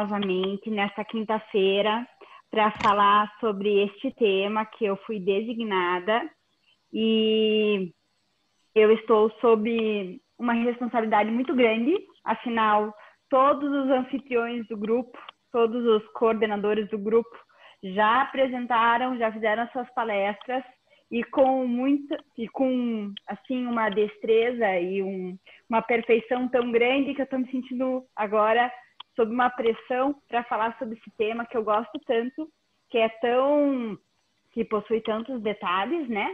novamente nesta quinta-feira para falar sobre este tema que eu fui designada e eu estou sob uma responsabilidade muito grande, afinal, todos os anfitriões do grupo, todos os coordenadores do grupo já apresentaram, já fizeram as suas palestras e com assim uma destreza e uma perfeição tão grande que eu estou me sentindo agora sob uma pressão para falar sobre esse tema que eu gosto tanto, que possui tantos detalhes, né?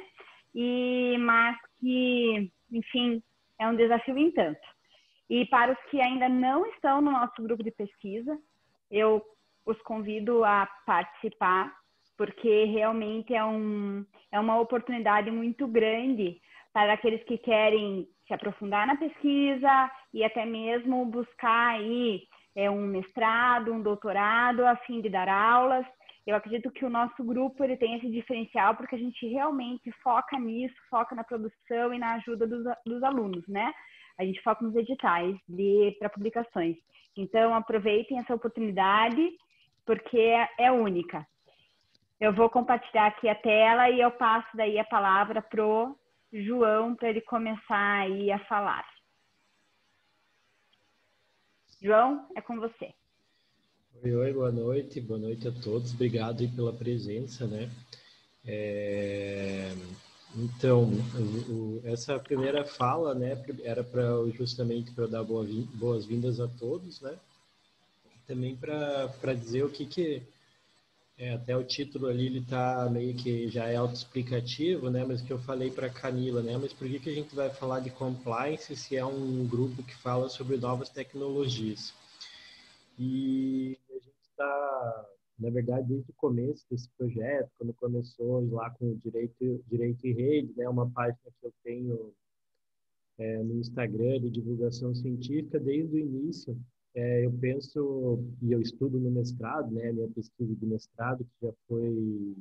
Mas que, enfim, é um desafio em tanto. E para os que ainda não estão no nosso grupo de pesquisa, eu os convido a participar, porque realmente é uma oportunidade muito grande para aqueles que querem se aprofundar na pesquisa e até mesmo buscar aí um mestrado, um doutorado, a fim de dar aulas. Eu acredito que o nosso grupo ele tem esse diferencial porque a gente realmente foca nisso, foca na produção e na ajuda dos alunos, né? A gente foca nos editais para publicações. Então, aproveitem essa oportunidade, porque é única. Eu vou compartilhar aqui a tela e eu passo daí a palavra para o João, para ele começar aí a falar. João, é com você. Oi, boa noite a todos, obrigado aí pela presença, né? Então, essa primeira fala, né, era justamente para dar boas-vindas a todos, né? Também para dizer o que até o título ali ele tá meio que já é autoexplicativo, né? Mas que eu falei para Camila, né? Mas por que a gente vai falar de compliance se é um grupo que fala sobre novas tecnologias? E a gente está, na verdade, desde o começo desse projeto, quando começou lá com o Direito em Rede, né, uma página que eu tenho no Instagram de divulgação científica, desde o início, eu penso, e eu estudo no mestrado, né, minha pesquisa de mestrado, que já foi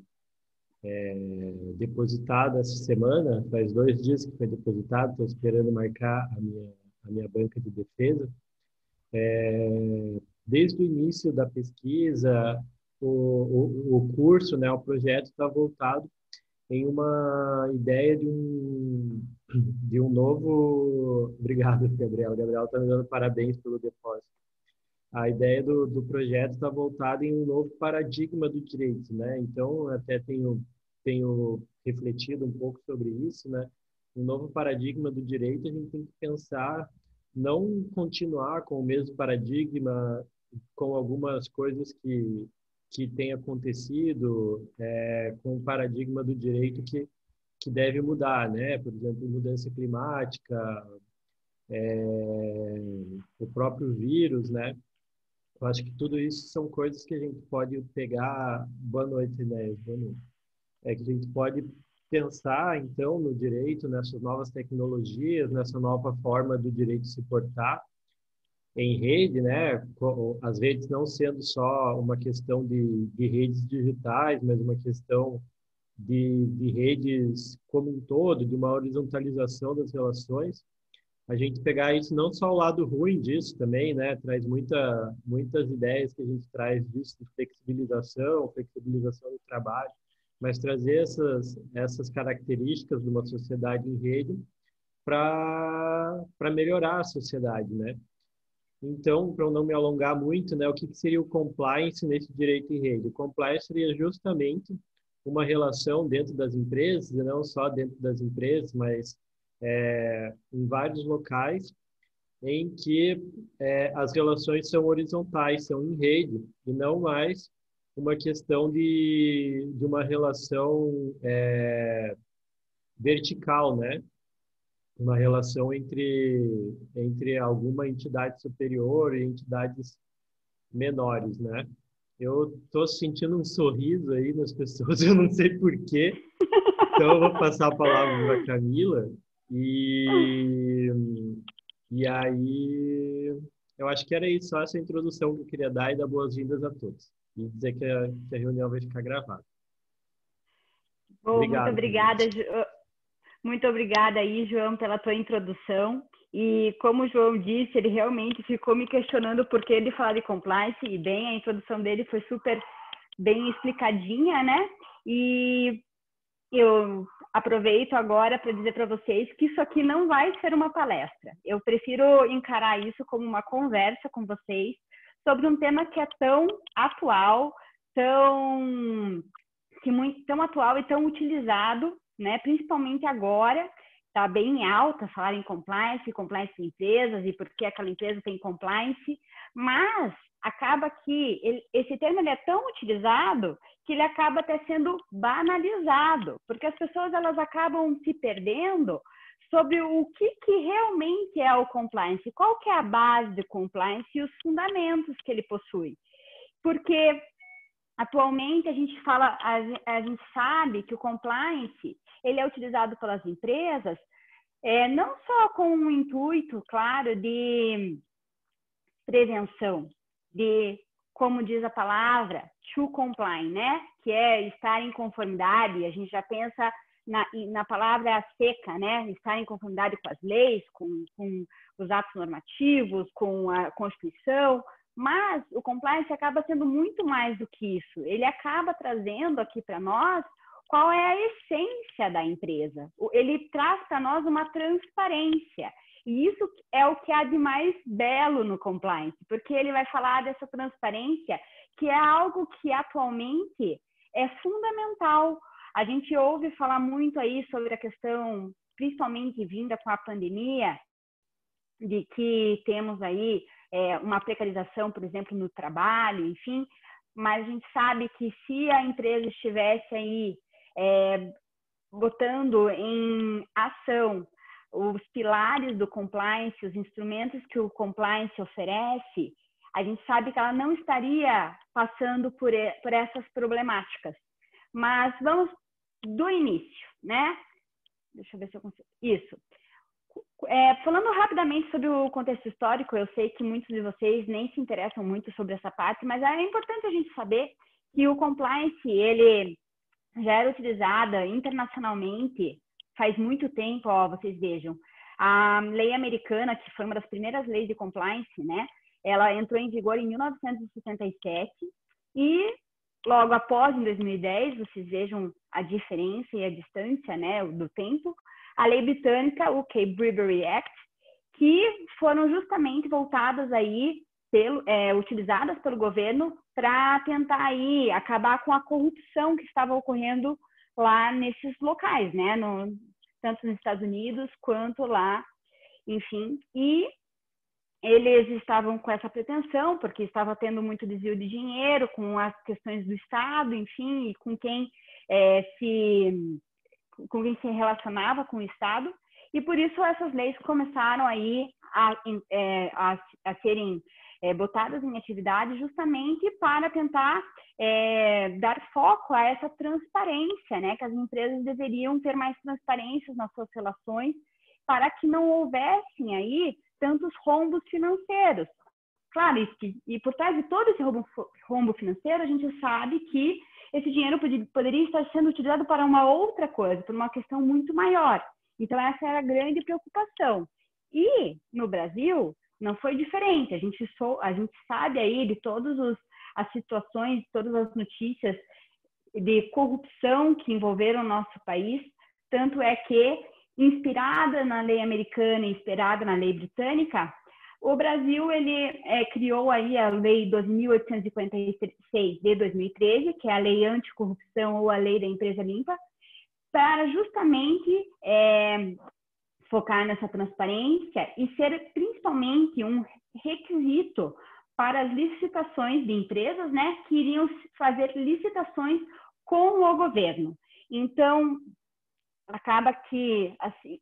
depositada essa semana, faz 2 dias que foi depositado, estou esperando marcar a minha banca de defesa. Desde o início da pesquisa, o curso, né, o projeto está voltado em uma ideia de um novo... Obrigado, Gabriel. O Gabriel está me dando parabéns pelo depósito. A ideia do projeto está voltada em um novo paradigma do direito, né? Então, até tenho refletido um pouco sobre isso, né? Um novo paradigma do direito, a gente tem que pensar, não continuar com o mesmo paradigma, com algumas coisas que têm acontecido, com o paradigma do direito que deve mudar, né? Por exemplo, mudança climática, o próprio vírus, né? Eu acho que tudo isso são coisas que a gente pode pegar... Boa noite, Inês. Boa noite. Que a gente pode pensar, então, no direito, nessas novas tecnologias, nessa nova forma do direito se portar em rede, né? As redes não sendo só uma questão de redes digitais, mas uma questão de redes como um todo, de uma horizontalização das relações. A gente pegar isso, não só o lado ruim disso também, né? Traz muitas ideias que a gente traz disso, de flexibilização do trabalho, mas trazer essas características de uma sociedade em rede para melhorar a sociedade, né? Então, para eu não me alongar muito, né, o que seria o compliance nesse direito em rede? O compliance seria justamente uma relação dentro das empresas, e não só dentro das empresas, mas em vários locais, em que as relações são horizontais, são em rede, e não mais uma questão de uma relação vertical, né? Uma relação entre alguma entidade superior e entidades menores, né? Eu estou sentindo um sorriso aí nas pessoas, eu não sei por quê. Então, eu vou passar a palavra para a Camila. E aí, eu acho que era isso, só essa introdução que eu queria dar e dar boas-vindas a todos. E dizer que a reunião vai ficar gravada. Bom, Obrigado. muito obrigada aí, João, pela tua introdução. E como o João disse, ele realmente ficou me questionando por que ele falar de compliance, e bem, a introdução dele foi super bem explicadinha, né? E eu aproveito agora para dizer para vocês que isso aqui não vai ser uma palestra. Eu prefiro encarar isso como uma conversa com vocês sobre um tema que é tão atual, tão atual e tão utilizado, né? Principalmente agora, está bem em alta falar em compliance de empresas e por que aquela empresa tem compliance, mas acaba que esse termo ele é tão utilizado que ele acaba até sendo banalizado, porque as pessoas elas acabam se perdendo sobre o que realmente é o compliance, qual que é a base do compliance e os fundamentos que ele possui. Porque atualmente a gente sabe que o compliance ele é utilizado pelas empresas não só com o intuito, claro, de prevenção, de, como diz a palavra, to comply, né? Que é estar em conformidade. A gente já pensa na palavra seca, né? Estar em conformidade com as leis, com os atos normativos, com a Constituição. Mas o compliance acaba sendo muito mais do que isso. Ele acaba trazendo aqui para nós qual é a essência da empresa. Ele traz para nós uma transparência. E isso é o que há de mais belo no compliance, porque ele vai falar dessa transparência, que é algo que atualmente é fundamental. A gente ouve falar muito aí sobre a questão, principalmente vinda com a pandemia, de que temos aí uma precarização, por exemplo, no trabalho, enfim, mas a gente sabe que se a empresa estivesse aí botando em ação os pilares do compliance, os instrumentos que o compliance oferece, a gente sabe que ela não estaria passando por essas problemáticas. Mas vamos do início, né? Deixa eu ver se eu consigo. Isso. Falando rapidamente sobre o contexto histórico, eu sei que muitos de vocês nem se interessam muito sobre essa parte, mas é importante a gente saber que o compliance, ele já era utilizada internacionalmente faz muito tempo, vocês vejam. A lei americana, que foi uma das primeiras leis de compliance, né? Ela entrou em vigor em 1967 e logo após, em 2010, vocês vejam a diferença e a distância, né, do tempo, a lei britânica, o Cape Act, que foram justamente voltadas aí, utilizadas pelo governo para tentar aí acabar com a corrupção que estava ocorrendo lá nesses locais, né? Tanto nos Estados Unidos quanto lá, enfim. E eles estavam com essa pretensão, porque estava tendo muito desvio de dinheiro com as questões do Estado, enfim, e com quem se relacionava com o Estado. E por isso essas leis começaram aí a serem botadas em atividade justamente para tentar dar foco a essa transparência, né? Que as empresas deveriam ter mais transparência nas suas relações para que não houvessem aí tantos rombos financeiros. Claro, e por trás de todo esse rombo financeiro, a gente sabe que esse dinheiro poderia estar sendo utilizado para uma outra coisa, por uma questão muito maior. Então, essa era a grande preocupação. E, no Brasil, não foi diferente. A gente sabe aí de todas as situações, todas as notícias de corrupção que envolveram o nosso país. Tanto é que, inspirada na lei americana e inspirada na lei britânica, o Brasil ele criou aí a Lei 2.856 de 2013, que é a Lei Anticorrupção ou a Lei da Empresa Limpa, para justamente focar nessa transparência e ser principalmente um requisito para as licitações de empresas, né, que iriam fazer licitações com o governo. Então, acaba que, assim,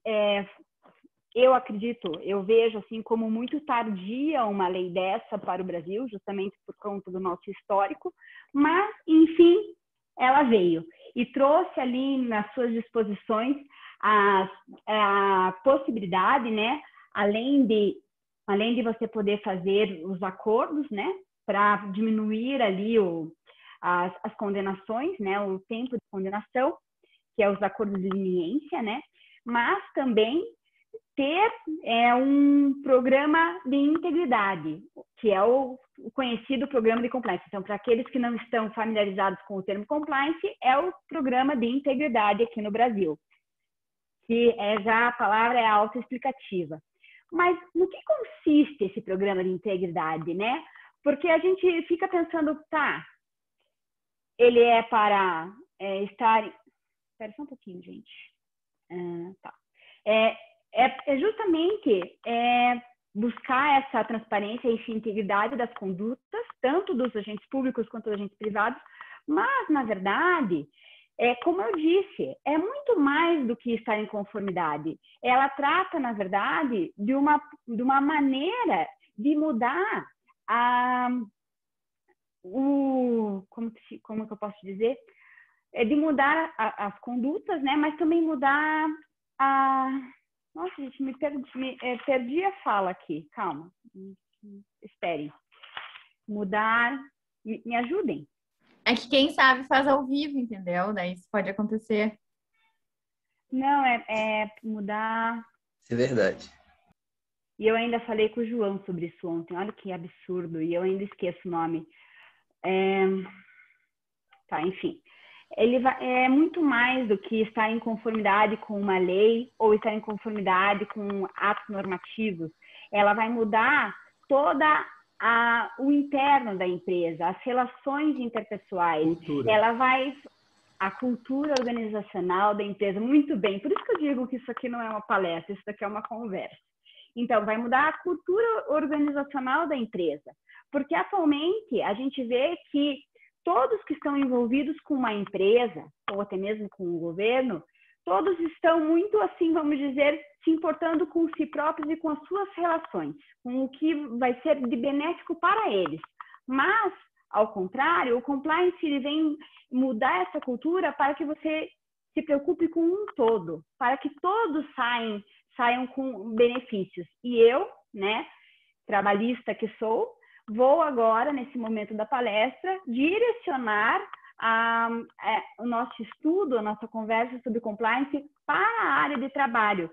eu vejo assim como muito tardia uma lei dessa para o Brasil, justamente por conta do nosso histórico, mas, enfim, ela veio e trouxe ali nas suas disposições a possibilidade, né, além de você poder fazer os acordos, né, para diminuir ali as condenações, né, o tempo de condenação, que é os acordos de leniência, né, mas também ter um programa de integridade, que é o conhecido programa de compliance. Então, para aqueles que não estão familiarizados com o termo compliance, é o programa de integridade aqui no Brasil, que já a palavra é autoexplicativa. Mas no que consiste esse programa de integridade, né? Porque a gente fica pensando, tá, ele é para estar... Espera só um pouquinho, gente. Tá. Justamente buscar essa transparência e essa integridade das condutas, tanto dos agentes públicos quanto dos agentes privados, mas, na verdade, como eu disse, é muito mais do que estar em conformidade. Ela trata, na verdade, de uma maneira de mudar como que eu posso dizer? De mudar as condutas, né? Mas também mudar Nossa, gente, perdi a fala aqui. Calma, esperem. Mudar, me ajudem. É que quem sabe faz ao vivo, entendeu? Daí isso pode acontecer. Não, mudar... Isso é verdade. E eu ainda falei com o João sobre isso ontem. Olha que absurdo. E eu ainda esqueço o nome. Tá, enfim. É muito mais do que estar em conformidade com uma lei ou estar em conformidade com atos normativos. Ela vai mudar toda o interno da empresa, as relações interpessoais. A cultura organizacional da empresa. Muito bem. Por isso que eu digo que isso aqui não é uma palestra, isso aqui é uma conversa. Então, vai mudar a cultura organizacional da empresa. Porque atualmente a gente vê que todos que estão envolvidos com uma empresa, ou até mesmo com o governo, todos estão muito, assim, vamos dizer, se importando com si próprios e com as suas relações, com o que vai ser de benéfico para eles. Mas, ao contrário, o compliance ele vem mudar essa cultura para que você se preocupe com um todo, para que todos saiam com benefícios. E eu, né, trabalhista que sou, vou agora, nesse momento da palestra, direcionar o nosso estudo, a nossa conversa sobre compliance para a área de trabalho.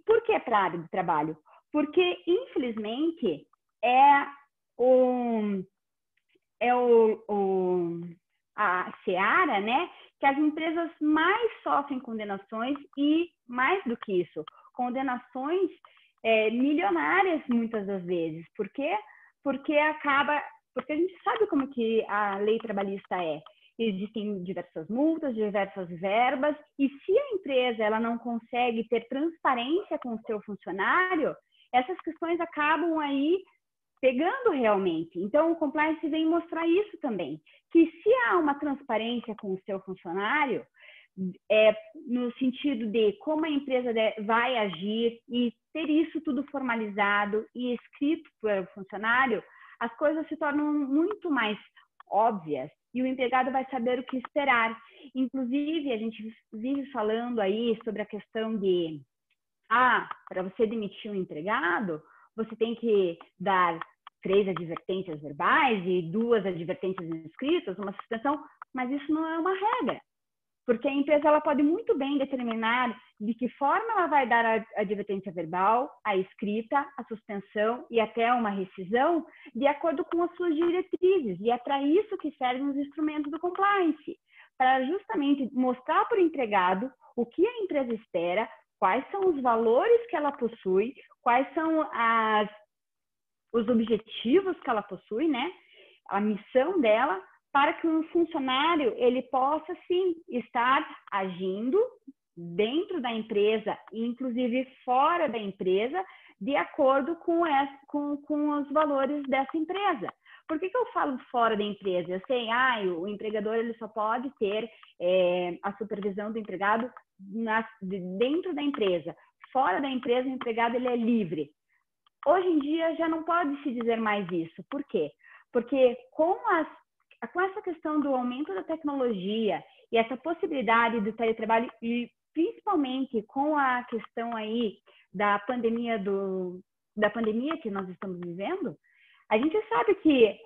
Por que para a área de trabalho? Porque, infelizmente, a seara, né, que as empresas mais sofrem condenações e, mais do que isso, condenações milionárias muitas das vezes. Por quê? Porque a gente sabe como que a lei trabalhista é. Existem diversas multas, diversas verbas, e se a empresa ela não consegue ter transparência com o seu funcionário, essas questões acabam aí pegando realmente. Então, o compliance vem mostrar isso também, que se há uma transparência com o seu funcionário, no sentido de como a empresa vai agir e ter isso tudo formalizado e escrito pelo funcionário, as coisas se tornam muito mais óbvias e o empregado vai saber o que esperar. Inclusive, a gente vive falando aí sobre a questão de para você demitir um empregado, você tem que dar 3 advertências verbais e 2 advertências escritas, uma suspensão, mas isso não é uma regra. Porque a empresa ela pode muito bem determinar de que forma ela vai dar a advertência verbal, a escrita, a suspensão e até uma rescisão, de acordo com as suas diretrizes. E é para isso que servem os instrumentos do compliance, para justamente mostrar para o empregado o que a empresa espera, quais são os valores que ela possui, quais são os objetivos que ela possui, né? A missão dela, para que um funcionário ele possa, sim, estar agindo dentro da empresa, inclusive fora da empresa, de acordo com os valores dessa empresa. Por que eu falo fora da empresa? Eu sei, o empregador ele só pode ter a supervisão do empregado dentro da empresa. Fora da empresa, o empregado ele é livre. Hoje em dia já não pode se dizer mais isso. Por quê? Porque com essa questão do aumento da tecnologia e essa possibilidade do teletrabalho, e principalmente com a questão aí da pandemia que nós estamos vivendo, a gente sabe que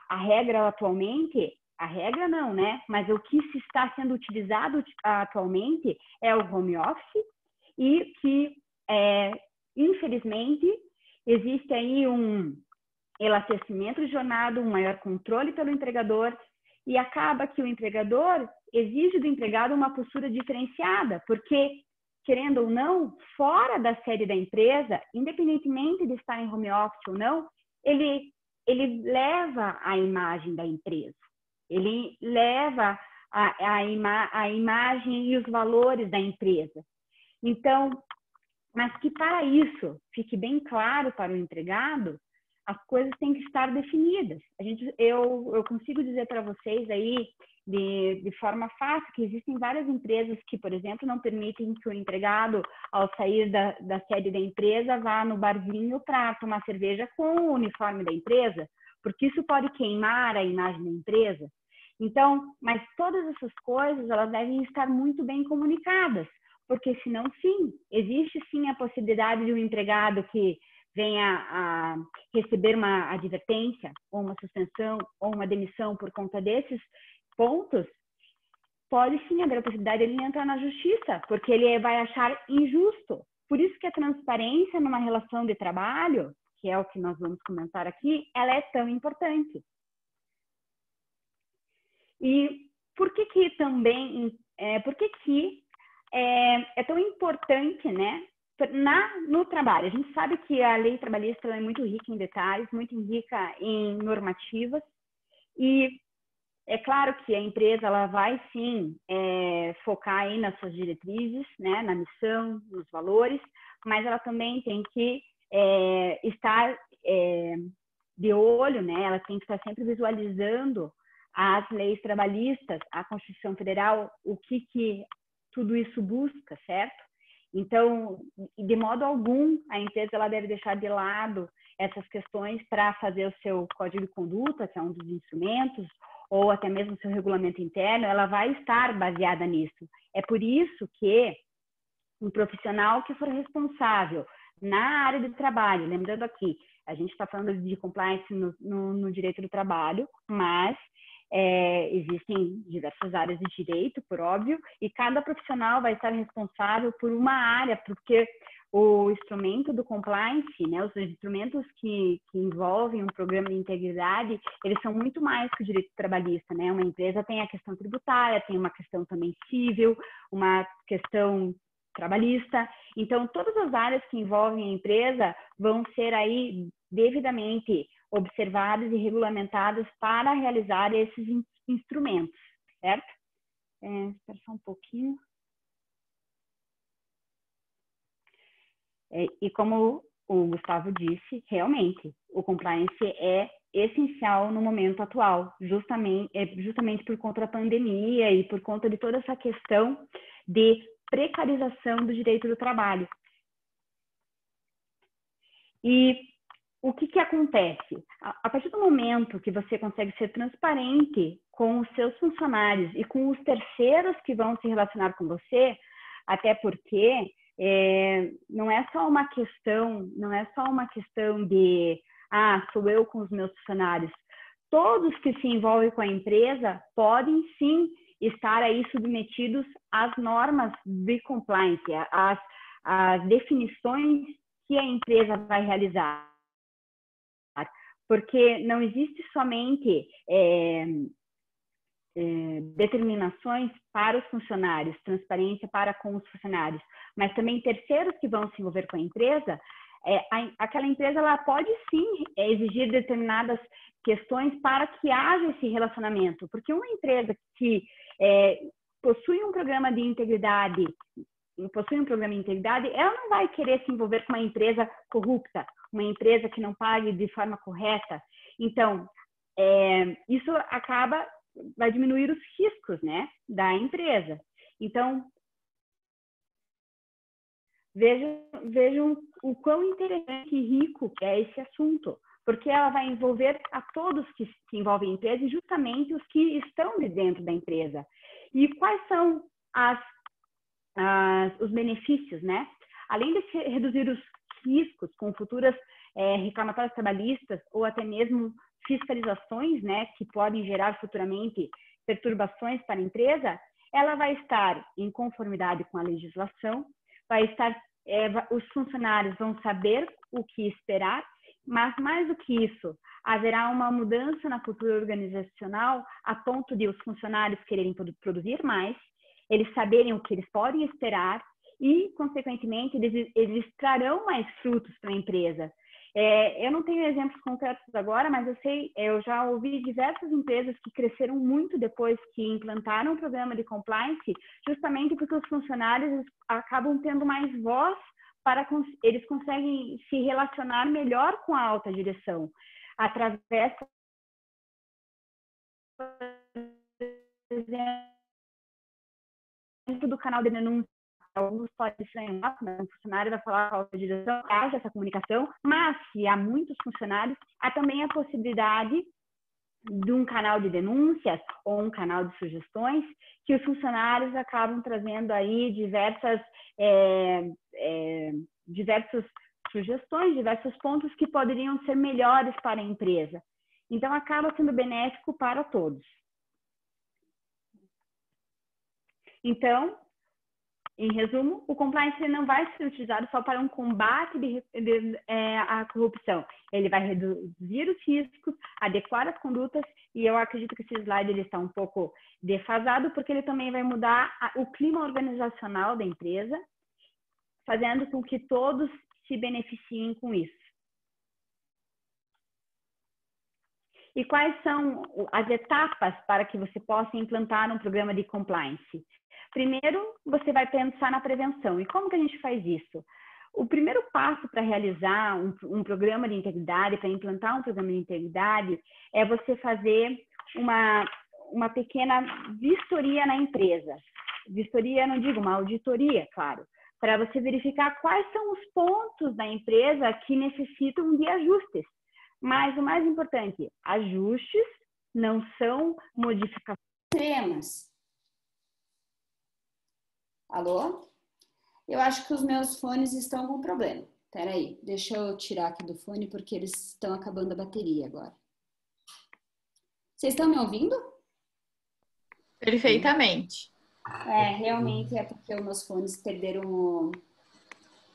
a regra atualmente, a regra não, né? Mas o que se está sendo utilizado atualmente é o home office e que infelizmente, existe aí um elastecimento de jornada, um maior controle pelo empregador, e acaba que o empregador exige do empregado uma postura diferenciada, porque, querendo ou não, fora da sede da empresa, independentemente de estar em home office ou não, ele leva a imagem da empresa, ele leva a imagem e os valores da empresa. Então, mas que para isso fique bem claro para o empregado, as coisas têm que estar definidas. Eu consigo dizer para vocês aí, de forma fácil, que existem várias empresas que, por exemplo, não permitem que o empregado, ao sair da sede da empresa, vá no barzinho para tomar cerveja com o uniforme da empresa, porque isso pode queimar a imagem da empresa. Então, mas todas essas coisas, elas devem estar muito bem comunicadas, porque senão, sim, existe sim a possibilidade de um empregado que venha a receber uma advertência, ou uma suspensão, ou uma demissão por conta desses pontos, pode sim haver a possibilidade de ele entrar na justiça, porque ele vai achar injusto. Por isso que a transparência numa relação de trabalho, que é o que nós vamos comentar aqui, ela é tão importante. E por que é tão importante, né, no trabalho? A gente sabe que a lei trabalhista é muito rica em detalhes, muito rica em normativas, e é claro que a empresa ela vai sim focar aí nas suas diretrizes, né, na missão, nos valores, mas ela também tem que estar de olho, né, ela tem que estar sempre visualizando as leis trabalhistas, a Constituição Federal, o que tudo isso busca, certo? Então, de modo algum, a empresa ela deve deixar de lado essas questões para fazer o seu código de conduta, que é um dos instrumentos, ou até mesmo o seu regulamento interno, ela vai estar baseada nisso. É por isso que um profissional que for responsável na área de trabalho, lembrando aqui, a gente está falando de compliance no direito do trabalho, mas existem diversas áreas de direito, por óbvio, e cada profissional vai estar responsável por uma área, porque o instrumento do compliance, né, os instrumentos que envolvem um programa de integridade, eles são muito mais que o direito trabalhista, né? Uma empresa tem a questão tributária, tem uma questão também civil, uma questão trabalhista. Então, todas as áreas que envolvem a empresa vão ser aí devidamente observadas e regulamentadas para realizar esses instrumentos, certo? Espera só um pouquinho. E como o Gustavo disse, realmente, o compliance é essencial no momento atual, justamente por conta da pandemia e por conta de toda essa questão de precarização do direito do trabalho. E o que acontece? A partir do momento que você consegue ser transparente com os seus funcionários e com os terceiros que vão se relacionar com você, até porque não é só uma questão de sou eu com os meus funcionários. Todos que se envolvem com a empresa podem sim estar aí submetidos às normas de compliance, às definições que a empresa vai realizar. Porque não existe somente determinações para os funcionários, transparência para com os funcionários, mas também terceiros que vão se envolver com a empresa. Aquela empresa ela pode sim exigir determinadas questões para que haja esse relacionamento, porque uma empresa que possui um programa de integridade, ela não vai querer se envolver com uma empresa corrupta, uma empresa que não pague de forma correta. Então, isso vai diminuir os riscos, né, da empresa. Então, vejam o quão interessante e rico é esse assunto, porque ela vai envolver a todos que se envolvem em empresa e justamente os que estão de dentro da empresa. E quais são os benefícios, né? Além de reduzir os riscos com futuras reclamatórias trabalhistas ou até mesmo fiscalizações, né, que podem gerar futuramente perturbações para a empresa, ela vai estar em conformidade com a legislação, vai estar os funcionários vão saber o que esperar, mas mais do que isso, haverá uma mudança na cultura organizacional a ponto de os funcionários quererem produzir mais, eles saberem o que eles podem esperar e, consequentemente, eles trarão mais frutos para a empresa. Eu não tenho exemplos concretos agora, mas eu já ouvi diversas empresas que cresceram muito depois que implantaram o programa de compliance, justamente porque os funcionários acabam tendo mais voz eles conseguem se relacionar melhor com a alta direção, através, por exemplo, do canal de denúncia. Alguns podem estranhar, mas o funcionário vai falar com a alta direção, haja essa comunicação, mas se há muitos funcionários, há também a possibilidade de um canal de denúncias ou um canal de sugestões, que os funcionários acabam trazendo aí diversas sugestões, diversos pontos que poderiam ser melhores para a empresa. Então, acaba sendo benéfico para todos. Então, em resumo, o compliance não vai ser utilizado só para um combate à corrupção. Ele vai reduzir os riscos, adequar as condutas, e eu acredito que esse slide ele está um pouco defasado, porque ele também vai mudar o clima organizacional da empresa, fazendo com que todos se beneficiem com isso. E quais são as etapas para que você possa implantar um programa de compliance? Primeiro, você vai pensar na prevenção. E como que a gente faz isso? O primeiro passo para realizar um programa de integridade, para implantar um programa de integridade, é você fazer uma pequena vistoria na empresa. Vistoria, não digo uma auditoria, claro, para você verificar quais são os pontos da empresa que necessitam de ajustes. Mas o mais importante, ajustes não são modificações extremas. Alô? Eu acho que os meus fones estão com problema. Espera aí, deixa eu tirar aqui do fone porque eles estão acabando a bateria agora. Vocês estão me ouvindo? Perfeitamente. Realmente é porque os meus fones perderam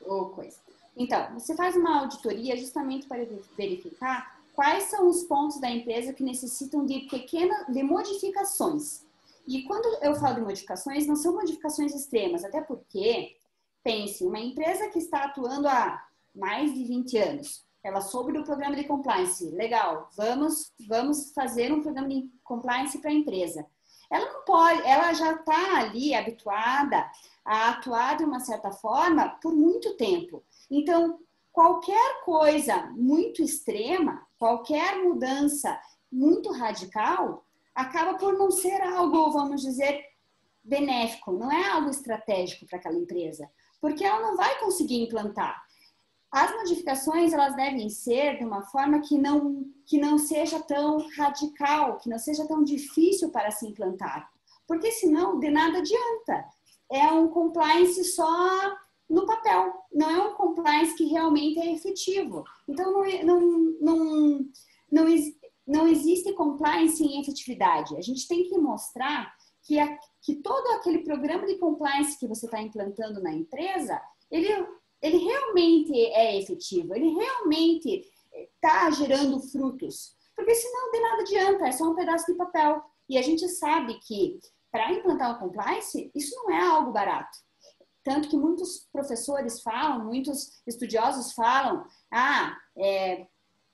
o coisa. Então, você faz uma auditoria justamente para verificar quais são os pontos da empresa que necessitam de modificações. E quando eu falo de modificações, não são modificações extremas, até porque, pense, uma empresa que está atuando há mais de 20 anos, ela soube do programa de compliance, legal, vamos fazer um programa de compliance para a empresa. Ela não pode, ela já está ali habituada a atuar de uma certa forma por muito tempo. Então, qualquer coisa muito extrema, qualquer mudança muito radical, acaba por não ser algo, vamos dizer, benéfico, não é algo estratégico para aquela empresa, porque ela não vai conseguir implantar. As modificações, elas devem ser de uma forma que não seja tão radical, que não seja tão difícil para se implantar, porque senão de nada adianta. É um compliance só no papel, não é um compliance que realmente é efetivo. Então, não existe compliance em efetividade. A gente tem que mostrar que todo aquele programa de compliance que você está implantando na empresa, ele realmente é efetivo, ele realmente está gerando frutos. Porque senão de nada adianta, é só um pedaço de papel. E a gente sabe que para implantar o compliance, isso não é algo barato. Tanto que muitos professores falam, muitos estudiosos falam,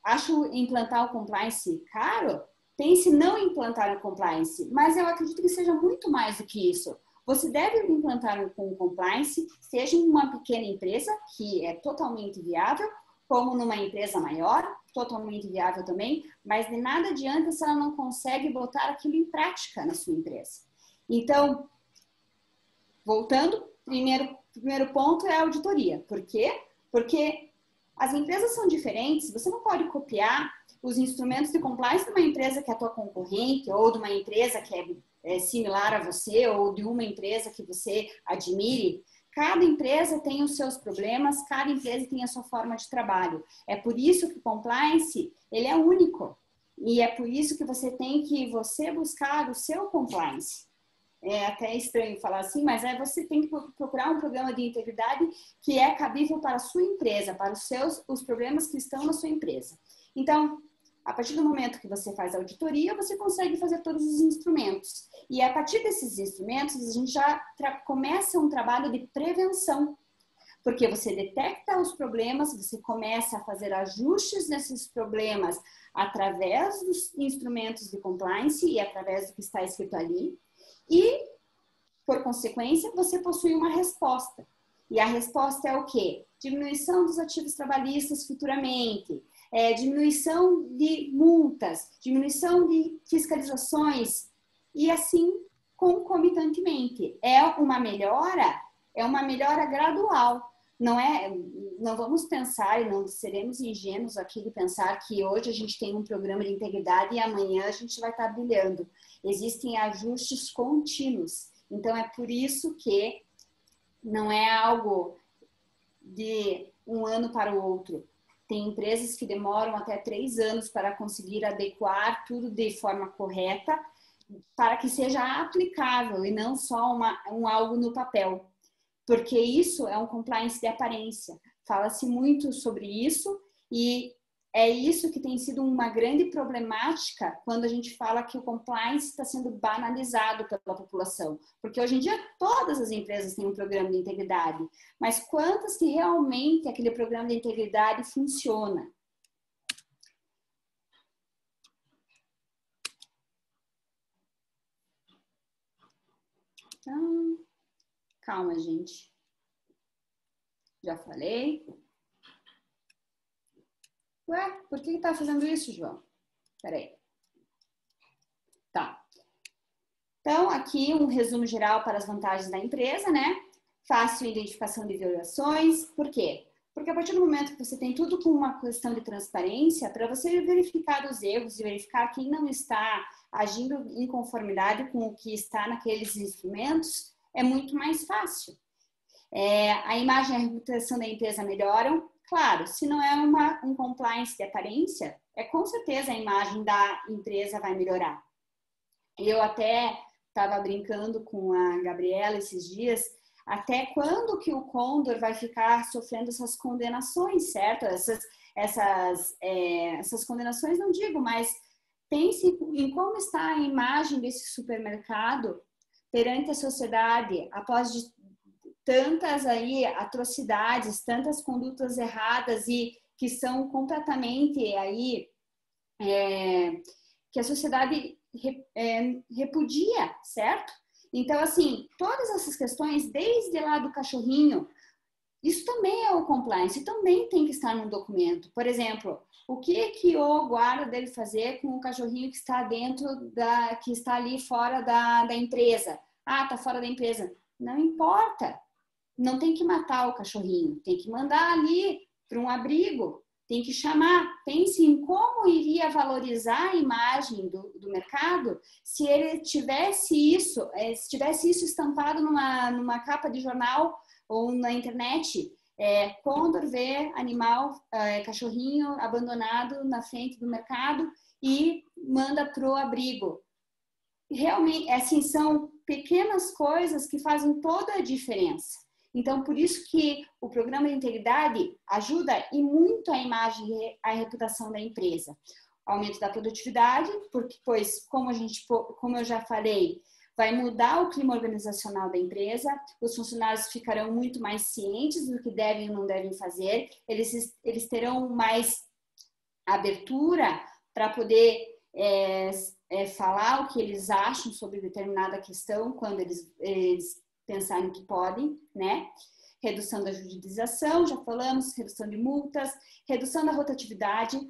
acho implantar o compliance caro, pense não implantar o compliance, mas eu acredito que seja muito mais do que isso. Você deve implantar um compliance, seja em uma pequena empresa, que é totalmente viável, como numa empresa maior, totalmente viável também, mas de nada adianta se ela não consegue botar aquilo em prática na sua empresa. Então, voltando, primeiro ponto é a auditoria. Por quê? Porque as empresas são diferentes, você não pode copiar os instrumentos de compliance de uma empresa que é a tua concorrente ou de uma empresa que é similar a você ou de uma empresa que você admire. Cada empresa tem os seus problemas, cada empresa tem a sua forma de trabalho. É por isso que o compliance, ele é único. E é por isso que você tem que buscar o seu compliance. é até estranho falar assim, mas você tem que procurar um programa de integridade que é cabível para a sua empresa, para os problemas que estão na sua empresa. Então, a partir do momento que você faz a auditoria, você consegue fazer todos os instrumentos. E a partir desses instrumentos, a gente já começa um trabalho de prevenção. Porque você detecta os problemas, você começa a fazer ajustes nesses problemas através dos instrumentos de compliance e através do que está escrito ali. E, por consequência, você possui uma resposta. E a resposta é o quê? Diminuição dos ativos trabalhistas futuramente, diminuição de multas, diminuição de fiscalizações e assim concomitantemente. É uma melhora gradual. Não vamos pensar e não seremos ingênuos aqui de pensar que hoje a gente tem um programa de integridade e amanhã a gente vai estar brilhando. Existem ajustes contínuos. Então, é por isso que não é algo de um ano para o outro. Tem empresas que demoram até 3 anos para conseguir adequar tudo de forma correta para que seja aplicável e não só algo no papel. Porque isso é um compliance de aparência. Fala-se muito sobre isso e é isso que tem sido uma grande problemática quando a gente fala que o compliance está sendo banalizado pela população. Porque hoje em dia todas as empresas têm um programa de integridade, mas quantas que realmente aquele programa de integridade funciona? Então, calma, gente. Já falei. Ué, por que tá fazendo isso, João? Peraí. Tá. Então, aqui um resumo geral para as vantagens da empresa, né? Fácil identificação de violações. Por quê? Porque a partir do momento que você tem tudo com uma questão de transparência, para você verificar os erros e verificar quem não está agindo em conformidade com o que está naqueles instrumentos, é muito mais fácil. A imagem e a reputação da empresa melhoram. Claro, se não é um compliance de aparência, com certeza a imagem da empresa vai melhorar. Eu até estava brincando com a Gabriela esses dias, até quando que o Condor vai ficar sofrendo essas condenações, certo? Essas condenações não digo, mas pense em como está a imagem desse supermercado perante a sociedade após tantas aí atrocidades, tantas condutas erradas e que são completamente aí que a sociedade repudia, certo? Então, assim, todas essas questões, desde lá do cachorrinho, isso também é o compliance, também tem que estar no documento. Por exemplo, o que o guarda deve fazer com o cachorrinho que está que está ali fora da empresa? Ah, tá fora da empresa. Não importa. Não tem que matar o cachorrinho, tem que mandar ali para um abrigo, tem que chamar. Pense em como iria valorizar a imagem do mercado se ele tivesse isso, estampado numa capa de jornal ou na internet. Condor vê animal, cachorrinho abandonado na frente do mercado e manda para o abrigo. Realmente, assim, são pequenas coisas que fazem toda a diferença. Então, por isso que o programa de integridade ajuda e muito a imagem e a reputação da empresa. Aumento da produtividade, porque, pois, como eu já falei, vai mudar o clima organizacional da empresa, os funcionários ficarão muito mais cientes do que devem e não devem fazer, eles terão mais abertura para poder falar o que eles acham sobre determinada questão quando eles pensarem que podem, né? Redução da judicialização, já falamos, redução de multas, redução da rotatividade.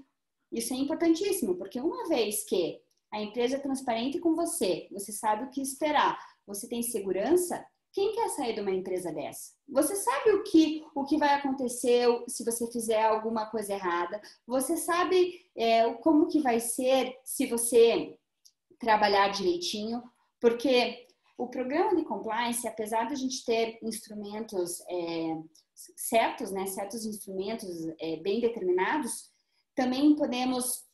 Isso é importantíssimo, porque uma vez que a empresa é transparente com você, você sabe o que esperar, você tem segurança, quem quer sair de uma empresa dessa? Você sabe o que vai acontecer se você fizer alguma coisa errada, você sabe como que vai ser se você trabalhar direitinho, porque o programa de compliance, apesar de a gente ter instrumentos certos, né, certos instrumentos bem determinados, também podemos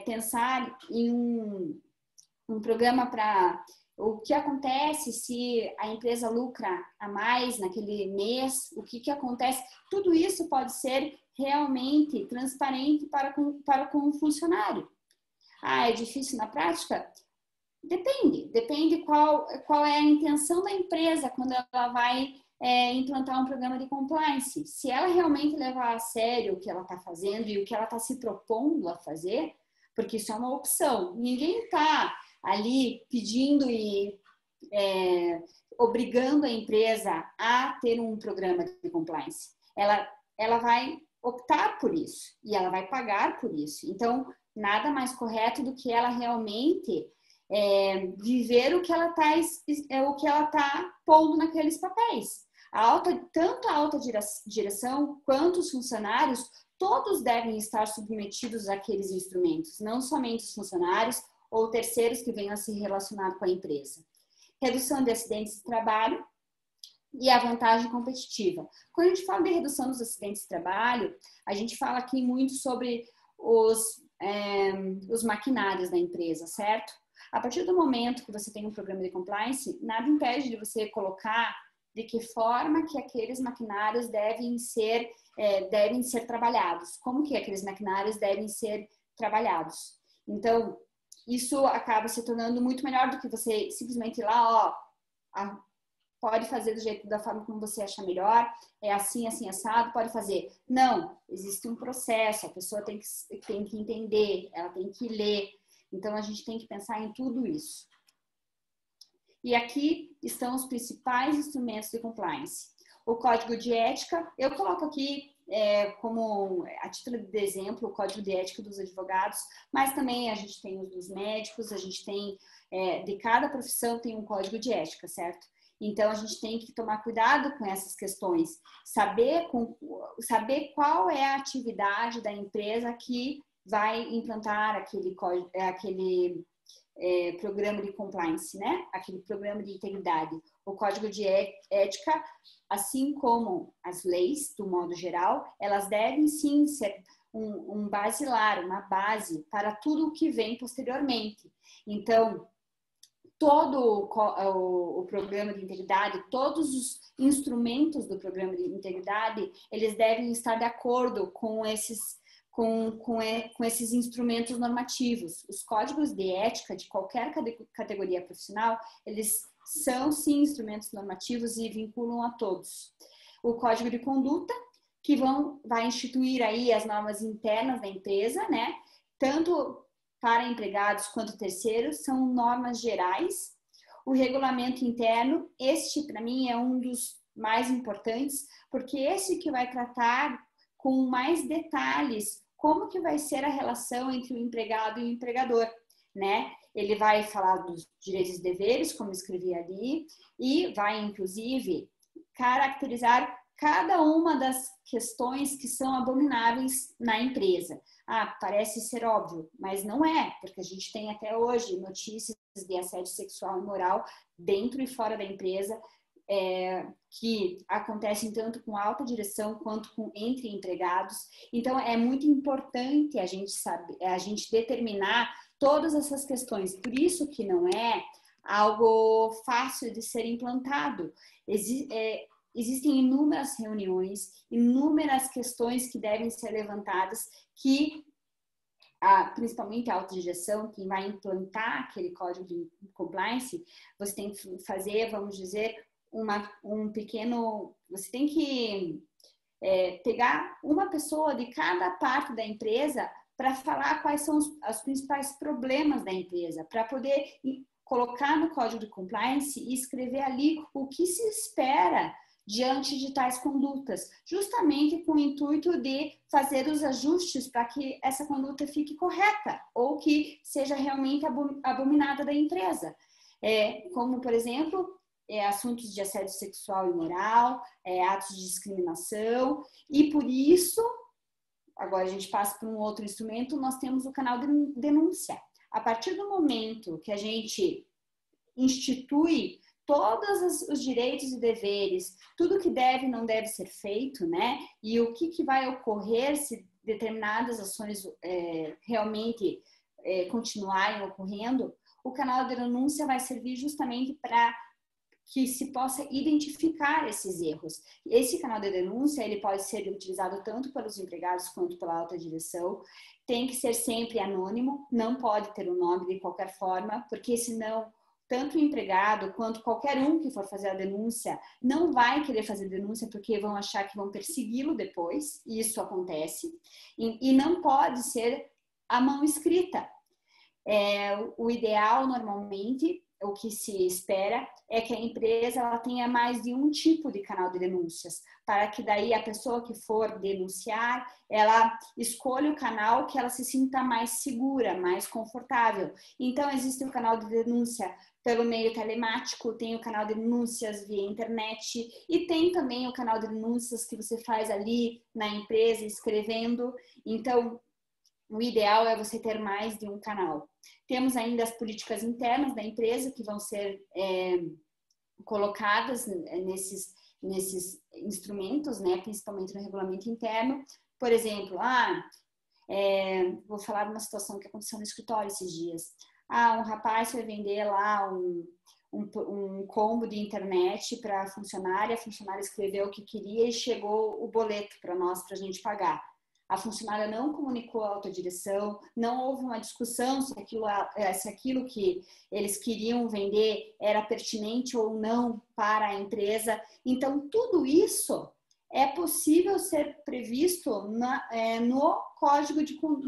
pensar em um programa para o que acontece se a empresa lucra a mais naquele mês, o que acontece, tudo isso pode ser realmente transparente para com o funcionário. Ah, é difícil na prática? Depende qual é a intenção da empresa quando ela vai implantar um programa de compliance. Se ela realmente levar a sério o que ela está fazendo e o que ela está se propondo a fazer, porque isso é uma opção. Ninguém está ali pedindo e obrigando a empresa a ter um programa de compliance. Ela vai optar por isso e ela vai pagar por isso. Então, nada mais correto do que ela realmente viver o que ela está pondo naqueles papéis. Tanto a alta direção quanto os funcionários, todos devem estar submetidos àqueles instrumentos, não somente os funcionários ou terceiros que venham a se relacionar com a empresa. Redução de acidentes de trabalho e a vantagem competitiva. Quando a gente fala de redução dos acidentes de trabalho, a gente fala aqui muito sobre os maquinários da empresa, certo? A partir do momento que você tem um programa de compliance, nada impede de você colocar de que forma que aqueles maquinários devem ser trabalhados, como que aqueles maquinários devem ser trabalhados. Então, isso acaba se tornando muito melhor do que você simplesmente ir lá, pode fazer da forma como você achar melhor, é assim, assim, assado, pode fazer. Não, existe um processo, a pessoa tem que entender, ela tem que ler. Então, a gente tem que pensar em tudo isso. E aqui estão os principais instrumentos de compliance. O código de ética, eu coloco aqui como a título de exemplo o código de ética dos advogados, mas também a gente tem os dos médicos, a gente tem, de cada profissão tem um código de ética, certo? Então, a gente tem que tomar cuidado com essas questões, saber qual é a atividade da empresa que vai implantar aquele programa de compliance, né? Aquele programa de integridade. O código de ética, assim como as leis, do modo geral, elas devem sim ser um basilar, uma base para tudo o que vem posteriormente. Então, todo o programa de integridade, todos os instrumentos do programa de integridade, eles devem estar de acordo com esses instrumentos normativos. Os códigos de ética de qualquer categoria profissional, eles são sim instrumentos normativos e vinculam a todos. O código de conduta, que vai instituir aí as normas internas da empresa, né? Tanto para empregados quanto terceiros, são normas gerais. O regulamento interno, este para mim é um dos mais importantes, porque esse que vai tratar com mais detalhes como que vai ser a relação entre o empregado e o empregador, né? Ele vai falar dos direitos e deveres, como escrevi ali, e vai, inclusive, caracterizar cada uma das questões que são abomináveis na empresa. Ah, parece ser óbvio, mas não é, porque a gente tem até hoje notícias de assédio sexual e moral dentro e fora da empresa, que acontecem tanto com alta direção quanto entre empregados. Então, é muito importante a gente determinar todas essas questões. Por isso que não é algo fácil de ser implantado. Existem inúmeras reuniões, inúmeras questões que devem ser levantadas, que principalmente a alta direção, quem vai implantar aquele código de compliance, você tem que fazer, vamos dizer, você tem que pegar uma pessoa de cada parte da empresa para falar quais são os principais problemas da empresa, para poder colocar no código de compliance e escrever ali o que se espera diante de tais condutas, justamente com o intuito de fazer os ajustes para que essa conduta fique correta ou que seja realmente abominada da empresa. Como, por exemplo, assuntos de assédio sexual e moral, atos de discriminação, e por isso, agora a gente passa para um outro instrumento, nós temos o canal de denúncia. A partir do momento que a gente institui todos os direitos e deveres, tudo que deve e não deve ser feito, né? E o que vai ocorrer se determinadas ações realmente continuarem ocorrendo, o canal de denúncia vai servir justamente para que se possa identificar esses erros. Esse canal de denúncia, ele pode ser utilizado tanto pelos empregados quanto pela alta direção. Tem que ser sempre anônimo, não pode ter um nome de qualquer forma, porque senão tanto o empregado quanto qualquer um que for fazer a denúncia não vai querer fazer denúncia porque vão achar que vão persegui-lo depois, e isso acontece. E não pode ser a mão escrita. O ideal, normalmente, o que se espera é que a empresa ela tenha mais de um tipo de canal de denúncias, para que daí a pessoa que for denunciar, ela escolha o canal que ela se sinta mais segura, mais confortável. Então, existe o canal de denúncia pelo meio telemático, tem o canal de denúncias via internet e tem também o canal de denúncias que você faz ali na empresa, escrevendo. Então, o ideal é você ter mais de um canal. Temos ainda as políticas internas da empresa que vão ser colocadas nesses instrumentos, né, principalmente no regulamento interno. Por exemplo, vou falar de uma situação que aconteceu no escritório esses dias. Um rapaz foi vender lá um combo de internet para a funcionária escreveu o que queria e chegou o boleto para nós, para a gente pagar. A funcionária não comunicou à alta direção, não houve uma discussão se aquilo que eles queriam vender era pertinente ou não para a empresa. Então, tudo isso é possível ser previsto no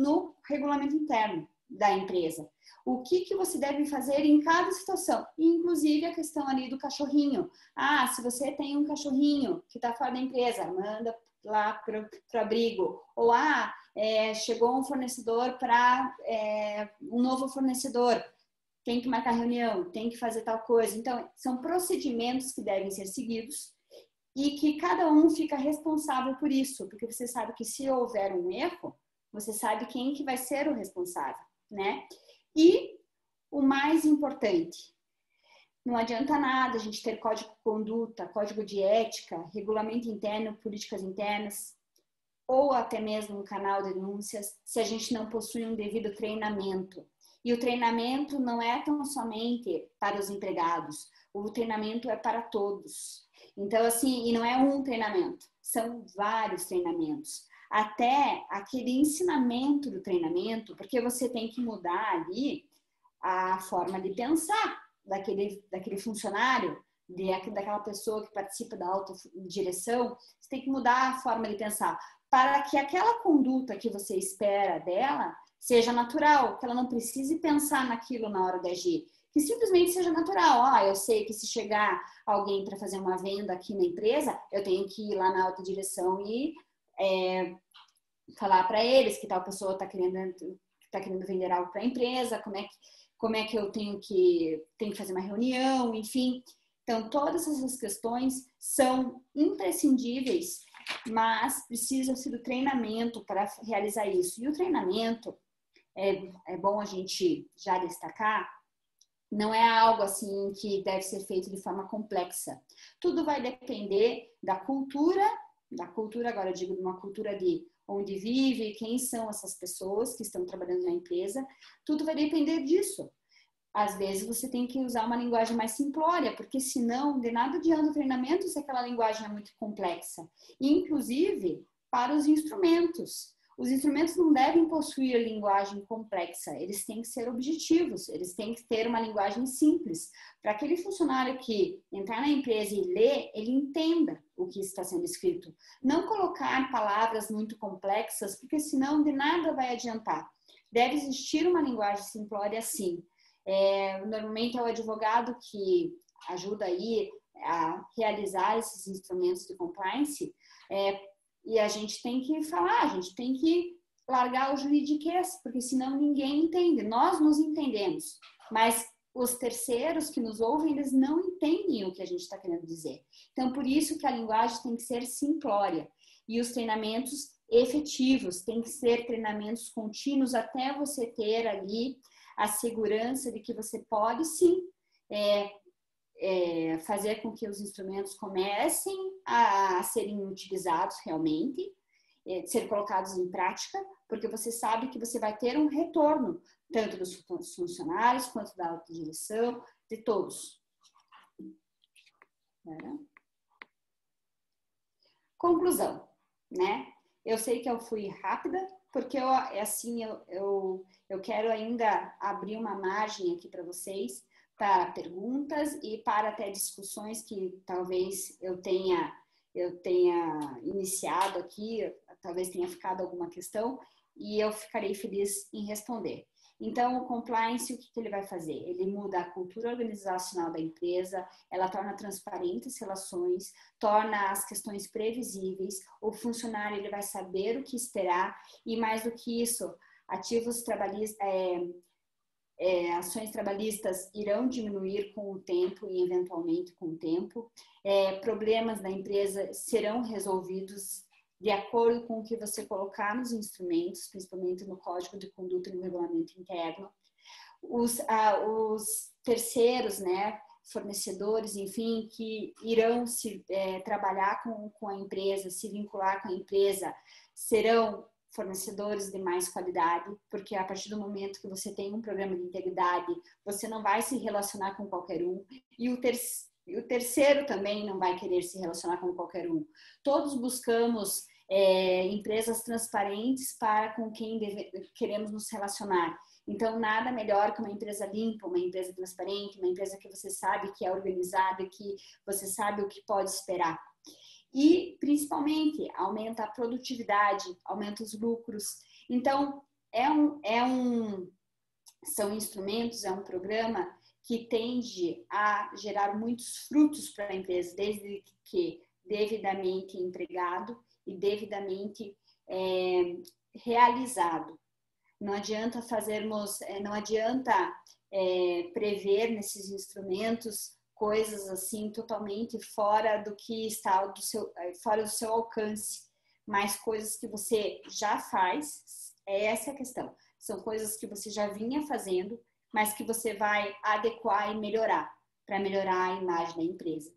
no regulamento interno da empresa. O que você deve fazer em cada situação, inclusive a questão ali do cachorrinho. Se você tem um cachorrinho que está fora da empresa, manda lá para o abrigo. Ou chegou um fornecedor para um novo fornecedor, tem que marcar reunião, tem que fazer tal coisa. Então, são procedimentos que devem ser seguidos e que cada um fica responsável por isso, porque você sabe que se houver um erro, você sabe quem que vai ser o responsável, né? E o mais importante, não adianta nada a gente ter código de conduta, código de ética, regulamento interno, políticas internas, ou até mesmo um canal de denúncias, se a gente não possui um devido treinamento. E o treinamento não é tão somente para os empregados, o treinamento é para todos. Então, assim, e não é um treinamento, são vários treinamentos. Até aquele ensinamento do treinamento, porque você tem que mudar ali a forma de pensar daquele funcionário, daquela pessoa que participa da alta direção. Você tem que mudar a forma de pensar para que aquela conduta que você espera dela seja natural, que ela não precise pensar naquilo na hora de agir, que simplesmente seja natural. Eu sei que se chegar alguém para fazer uma venda aqui na empresa, eu tenho que ir lá na alta direção e falar para eles que tal pessoa está querendo vender algo para a empresa, como é que eu tenho que fazer uma reunião, enfim. Então, todas essas questões são imprescindíveis, mas precisa-se do treinamento para realizar isso. E o treinamento, é bom a gente já destacar, não é algo assim que deve ser feito de forma complexa. Tudo vai depender da cultura agora eu digo de uma cultura de onde vive, quem são essas pessoas que estão trabalhando na empresa, tudo vai depender disso. Às vezes você tem que usar uma linguagem mais simplória, porque senão de nada adianta o treinamento se aquela linguagem é muito complexa. Inclusive para os instrumentos. Os instrumentos não devem possuir linguagem complexa, eles têm que ser objetivos, eles têm que ter uma linguagem simples, para aquele funcionário que entrar na empresa e ler, ele entenda o que está sendo escrito. Não colocar palavras muito complexas, porque senão de nada vai adiantar. Deve existir uma linguagem simplória sim. Normalmente é o advogado que ajuda aí a realizar esses instrumentos de compliance, e a gente tem que falar, a gente tem que largar o juridiquês, porque senão ninguém entende. Nós nos entendemos, mas os terceiros que nos ouvem, eles não entendem o que a gente está querendo dizer. Então, por isso que a linguagem tem que ser simplória. E os treinamentos efetivos, tem que ser treinamentos contínuos até você ter ali a segurança de que você pode sim fazer com que os instrumentos comecem a serem utilizados realmente ser colocados em prática, porque você sabe que você vai ter um retorno, tanto dos funcionários, quanto da alta direção, de todos. Conclusão, né? Eu sei que eu fui rápida, porque eu quero ainda abrir uma margem aqui para vocês, para perguntas e para até discussões que talvez eu tenha iniciado aqui, talvez tenha ficado alguma questão, e eu ficarei feliz em responder. Então, o compliance, o que ele vai fazer? Ele muda a cultura organizacional da empresa, ela torna transparentes as relações, torna as questões previsíveis, o funcionário ele vai saber o que esperar, e mais do que isso, ativos trabalhistas, ações trabalhistas irão diminuir com o tempo e eventualmente com o tempo, problemas da empresa serão resolvidos de acordo com o que você colocar nos instrumentos, principalmente no código de conduta e no regulamento interno. Os terceiros, né, fornecedores, enfim, que irão trabalhar com a empresa, se vincular com a empresa, serão fornecedores de mais qualidade, porque a partir do momento que você tem um programa de integridade, você não vai se relacionar com qualquer um, e o terceiro também não vai querer se relacionar com qualquer um. Todos buscamos empresas transparentes para com quem queremos nos relacionar. Então, nada melhor que uma empresa limpa, uma empresa transparente, uma empresa que você sabe que é organizada, que você sabe o que pode esperar. E, principalmente, aumenta a produtividade, aumenta os lucros. Então, são instrumentos, é um programa que tende a gerar muitos frutos para a empresa, desde que devidamente empregado e devidamente realizado. Não adianta prever nesses instrumentos coisas assim totalmente fora do que está fora do seu alcance, mas coisas que você já faz, essa é a questão. São coisas que você já vinha fazendo, mas que você vai adequar e melhorar, para melhorar a imagem da empresa.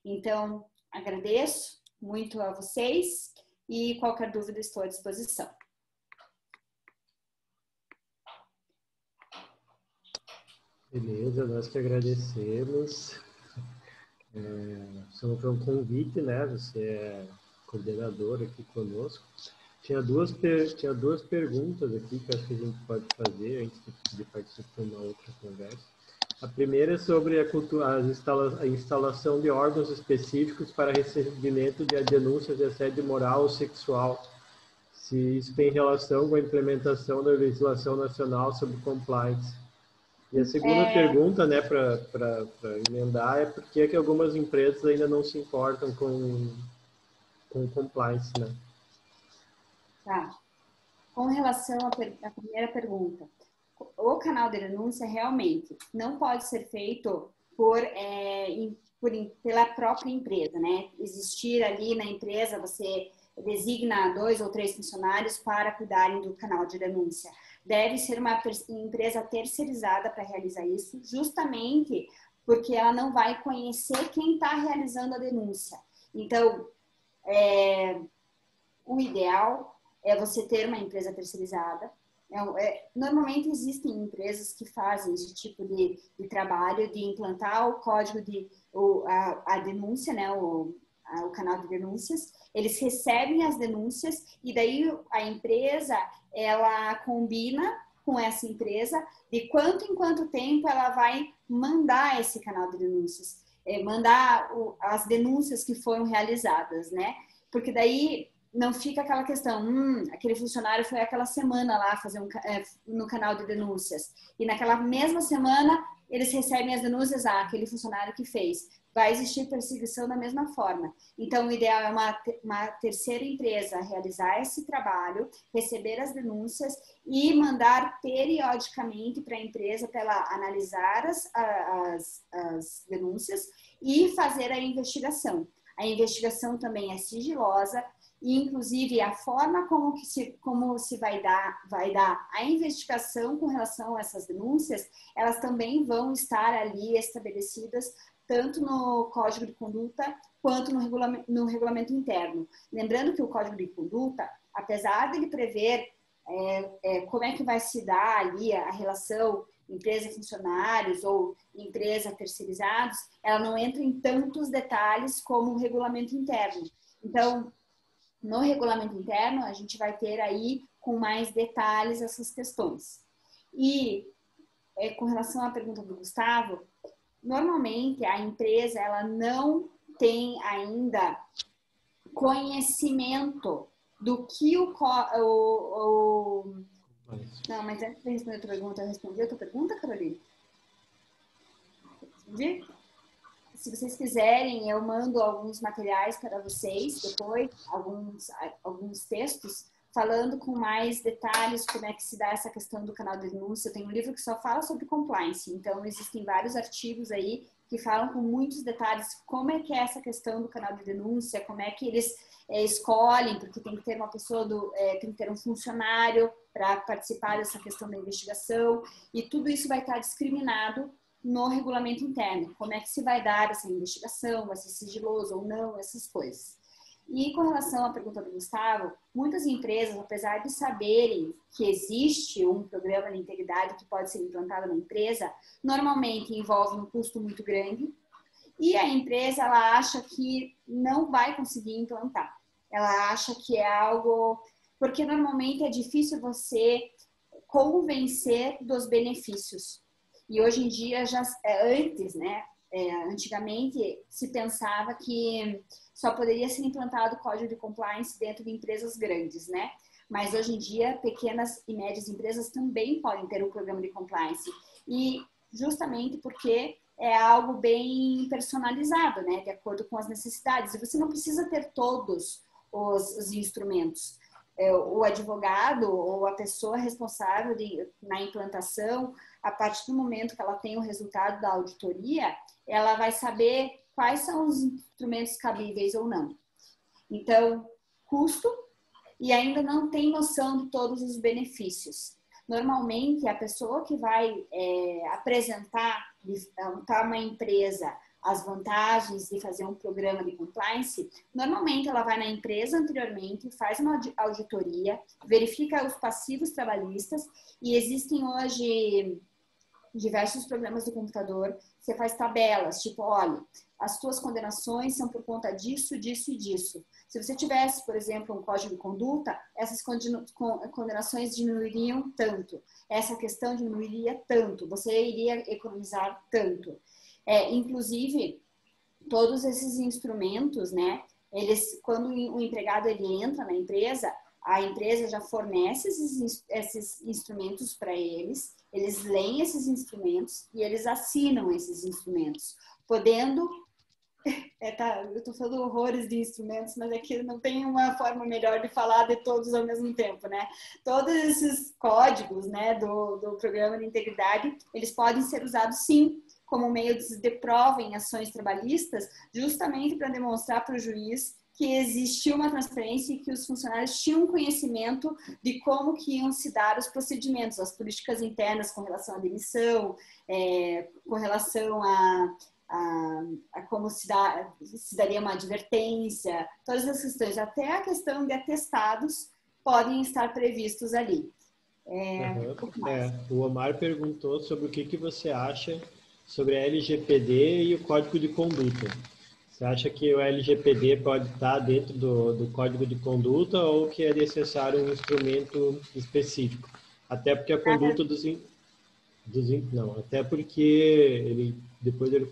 Então, agradeço muito a vocês e qualquer dúvida estou à disposição. Beleza, nós que agradecemos. Foi um convite, né? Você é coordenador aqui conosco. Tinha duas perguntas aqui que acho que a gente pode fazer antes de participar de uma outra conversa. A primeira é sobre a instalação de órgãos específicos para recebimento de denúncias de assédio moral ou sexual. Se isso tem relação com a implementação da legislação nacional sobre compliance. E a segunda pergunta, né, para emendar, é por que algumas empresas ainda não se importam com compliance, né? Tá. Com relação à primeira pergunta, o canal de denúncia realmente não pode ser feito pela própria empresa, né? Existir ali na empresa, você designa 2 ou 3 funcionários para cuidarem do canal de denúncia. Deve ser uma empresa terceirizada para realizar isso, justamente porque ela não vai conhecer quem está realizando a denúncia. Então, o ideal é você ter uma empresa terceirizada. Normalmente existem empresas que fazem esse tipo de trabalho, de implantar o código a denúncia, né, o canal de denúncias. Eles recebem as denúncias e daí a empresa, ela combina com essa empresa de quanto em quanto tempo ela vai mandar esse canal de denúncias, mandar as denúncias que foram realizadas, né? Porque daí não fica aquela questão, aquele funcionário foi aquela semana lá fazer no canal de denúncias e naquela mesma semana eles recebem as denúncias, aquele funcionário que fez. Vai existir perseguição da mesma forma. Então, o ideal é uma terceira empresa realizar esse trabalho, receber as denúncias e mandar periodicamente para a empresa para ela analisar as denúncias e fazer a investigação. A investigação também é sigilosa e, inclusive, a forma como se vai dar a investigação com relação a essas denúncias, elas também vão estar ali estabelecidas tanto no Código de Conduta quanto no regulamento interno. Lembrando que o Código de Conduta, apesar de ele prever como é que vai se dar ali a relação empresa-funcionários ou empresa-terceirizados, ela não entra em tantos detalhes como o regulamento interno. Então, no regulamento interno, a gente vai ter aí com mais detalhes essas questões. E com relação à pergunta do Gustavo, normalmente a empresa ela não tem ainda conhecimento do que Não, mas antes de responder a tua pergunta, eu respondi a tua pergunta, Carolina? Respondi? Se vocês quiserem, eu mando alguns materiais para vocês depois, alguns textos, falando com mais detalhes como é que se dá essa questão do canal de denúncia. Eu tenho um livro que só fala sobre compliance, então existem vários artigos aí que falam com muitos detalhes como é que é essa questão do canal de denúncia, como é que eles escolhem, porque tem que ter uma pessoa, tem que ter um funcionário para participar dessa questão da investigação, e tudo isso vai estar discriminado no regulamento interno. Como é que se vai dar essa investigação, vai ser sigiloso ou não, essas coisas. E com relação à pergunta do Gustavo, muitas empresas, apesar de saberem que existe um programa de integridade que pode ser implantado na empresa, normalmente envolve um custo muito grande e a empresa ela acha que não vai conseguir implantar. Ela acha que é algo... Porque normalmente é difícil você convencer dos benefícios. E hoje em dia, antes, né? Antigamente se pensava que só poderia ser implantado o código de compliance dentro de empresas grandes, né? Mas hoje em dia, pequenas e médias empresas também podem ter um programa de compliance. E justamente porque é algo bem personalizado, né? De acordo com as necessidades. E você não precisa ter todos os instrumentos. O advogado ou a pessoa responsável na implantação, a partir do momento que ela tem o resultado da auditoria, ela vai saber quais são os instrumentos cabíveis ou não. Então, custo e ainda não tem noção de todos os benefícios. Normalmente, a pessoa que vai apresentar para uma empresa as vantagens de fazer um programa de compliance, normalmente ela vai na empresa anteriormente, faz uma auditoria, verifica os passivos trabalhistas e existem hoje diversos programas do computador, você faz tabelas, tipo, olha, as tuas condenações são por conta disso, disso e disso. Se você tivesse, por exemplo, um código de conduta, essas condenações diminuiriam tanto, essa questão diminuiria tanto, você iria economizar tanto. Inclusive, todos esses instrumentos, né, quando o empregado ele entra na empresa, a empresa já fornece esses instrumentos para eles leem esses instrumentos e eles assinam esses instrumentos, podendo... eu estou falando horrores de instrumentos, mas aqui não tem uma forma melhor de falar de todos ao mesmo tempo, né? Todos esses códigos, né, do programa de integridade, eles podem ser usados, sim, como meio de prova em ações trabalhistas, justamente para demonstrar para o juiz que existiu uma transparência e que os funcionários tinham conhecimento de como que iam se dar os procedimentos, as políticas internas com relação à demissão, com relação a como se daria uma advertência, todas as questões, até a questão de atestados podem estar previstos ali. O Omar perguntou sobre o que você acha sobre a LGPD e o Código de Conduta. Você acha que o LGPD pode estar dentro do Código de Conduta ou que é necessário um instrumento específico? Até porque a conduta até porque